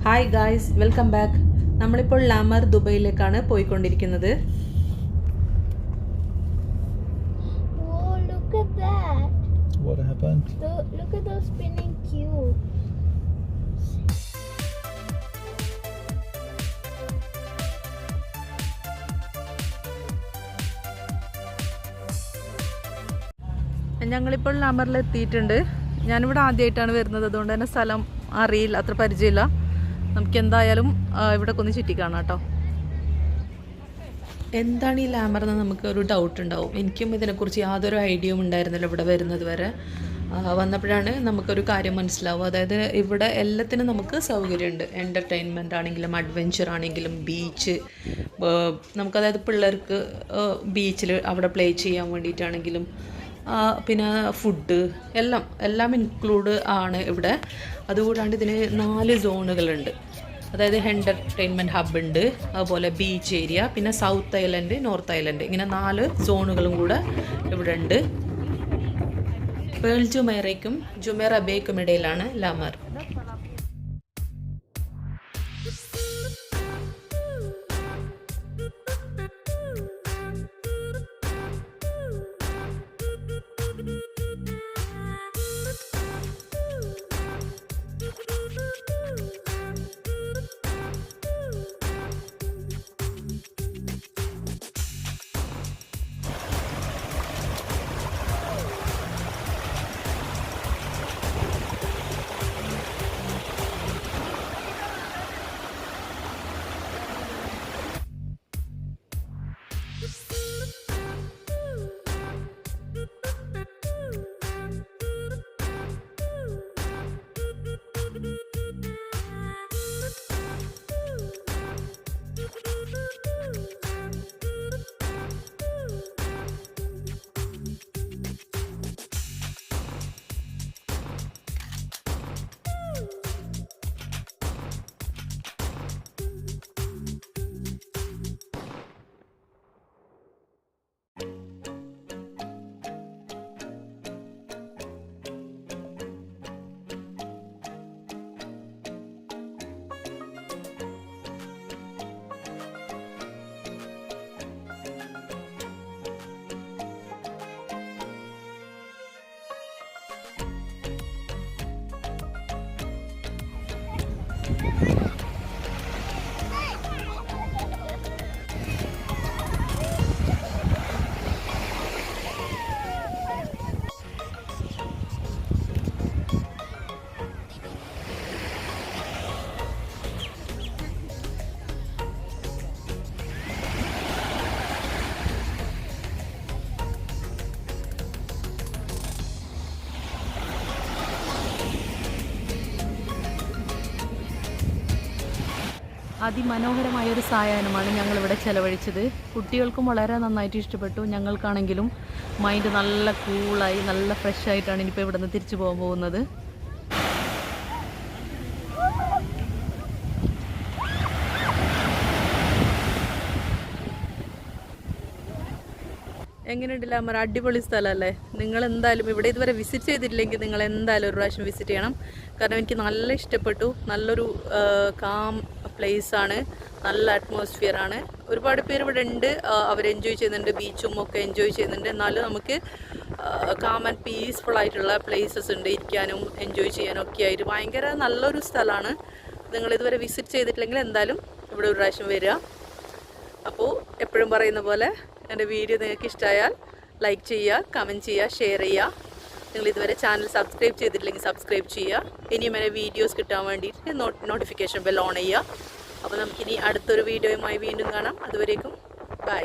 Hi guys, welcome back. നമ്മളിപ്പോൾ La Mer ദുബൈയിലേക്കാണ് പോയിക്കൊണ്ടിരിക്കുന്നത്. Look at that. What happened? Look at those spinning cubes. ഞങ്ങളിപ്പോൾ ലാമറിൽ എത്തിയിട്ടുണ്ട്. ഞാനിവിടെ ആദ്യമായിട്ടാണ് വരുന്നത്, അതുകൊണ്ട് തന്നെ സ്ഥലം അറിയില്ല, അത്ര പരിചയമില്ല. നമുക്ക് എന്തായാലും ഇവിടെ ഒന്ന് ചുറ്റി കാണാം കേട്ടോ. എന്താണ് ഈ ലാമർ എന്ന് നമുക്ക് ഒരു ഡൗട്ട് ഉണ്ടാവും. എനിക്കും ഇതിനെക്കുറിച്ച് യാതൊരു ഐഡിയയും ഉണ്ടായിരുന്നില്ല ഇവിടെ വരുന്നത് വരെ. വന്നപ്പോഴാണ് നമുക്കൊരു കാര്യം മനസ്സിലാവും. അതായത് ഇവിടെ എല്ലാത്തിനും നമുക്ക് സൗകര്യമുണ്ട്. എൻ്റർടൈൻമെൻ്റ് ആണെങ്കിലും അഡ്വെഞ്ചർ ആണെങ്കിലും ബീച്ച്, നമുക്കതായത് പിള്ളേർക്ക് ബീച്ചിൽ അവിടെ പ്ലേ ചെയ്യാൻ വേണ്ടിയിട്ടാണെങ്കിലും പിന്നെ ഫുഡ് എല്ലാം ഇൻക്ലൂഡ് ആണ് ഇവിടെ. അതുകൂടാണ്ട് ഇതിന് 4 സോണുകളുണ്ട്. അതായത് എൻ്റർടൈൻമെൻറ്റ് ഹബ്ബ് ഉണ്ട്, അതുപോലെ ബീച്ച് ഏരിയ, പിന്നെ സൗത്ത് ഐലൻഡ്, നോർത്ത് ഐലൻഡ്, ഇങ്ങനെ 4 സോണുകളും കൂടെ ഇവിടെ ഉണ്ട്. പേൾ ജുമൈറയ്ക്കും ജുമൈറ ബേക്കും ഇടയിലാണ് ലാമർ. അതിമനോഹരമായൊരു സായാഹ്നമാണ് ഞങ്ങളിവിടെ ചെലവഴിച്ചത്. കുട്ടികൾക്കും വളരെ നന്നായിട്ട് ഇഷ്ടപ്പെട്ടു. ഞങ്ങൾക്കാണെങ്കിലും മൈൻഡ് നല്ല കൂളായി, നല്ല ഫ്രഷ് ആയിട്ടാണ് ഇനിയിപ്പോൾ ഇവിടെ നിന്ന് തിരിച്ചു പോകാൻ പോകുന്നത്. എങ്ങനെയുണ്ട് ലാമർ? അടിപൊളി സ്ഥലമല്ലേ? നിങ്ങൾ എന്തായാലും ഇവിടെ ഇതുവരെ വിസിറ്റ് ചെയ്തിട്ടില്ലെങ്കിൽ നിങ്ങൾ എന്തായാലും ഒരു പ്രാവശ്യം വിസിറ്റ് ചെയ്യണം. കാരണം എനിക്ക് നല്ല ഇഷ്ടപ്പെട്ടു. നല്ലൊരു കാം പ്ലേസാണ്, നല്ല അറ്റ്മോസ്ഫിയറാണ്. ഒരുപാട് പേര് ഇവിടെ ഉണ്ട്, അവർ എൻജോയ് ചെയ്യുന്നുണ്ട്, ബീച്ചും ഒക്കെ എൻജോയ് ചെയ്യുന്നുണ്ട്. എന്നാലും നമുക്ക് കാം ആൻഡ് പീസ്ഫുൾ ആയിട്ടുള്ള പ്ലേസസ് ഉണ്ട്, ഇരിക്കാനും എൻജോയ് ചെയ്യാനും ഒക്കെ ആയിട്ട് ഭയങ്കര നല്ലൊരു സ്ഥലമാണ്. നിങ്ങൾ ഇതുവരെ വിസിറ്റ് ചെയ്തിട്ടില്ലെങ്കിൽ എന്തായാലും ഇവിടെ ഒരു പ്രാവശ്യം വരിക. അപ്പോൾ എപ്പോഴും പറയുന്ന പോലെ എൻ്റെ വീഡിയോ നിങ്ങൾക്ക് ഇഷ്ടമായാൽ ലൈക്ക് ചെയ്യുക, കമൻറ്റ് ചെയ്യുക, ഷെയർ ചെയ്യുക. നിങ്ങൾ ഇതുവരെ ചാനൽ സബ്സ്ക്രൈബ് ചെയ്തിട്ടില്ലെങ്കിൽ സബ്സ്ക്രൈബ് ചെയ്യുക. ഇനിയും എൻ്റെ വീഡിയോസ് കിട്ടാൻ വേണ്ടിയിട്ട് നോട്ടിഫിക്കേഷൻ ബെൽ ഓൺ ചെയ്യുക. അപ്പോൾ നമുക്കിനി അടുത്തൊരു വീഡിയോയുമായി വീണ്ടും കാണാം. അതുവരേക്കും ബൈ.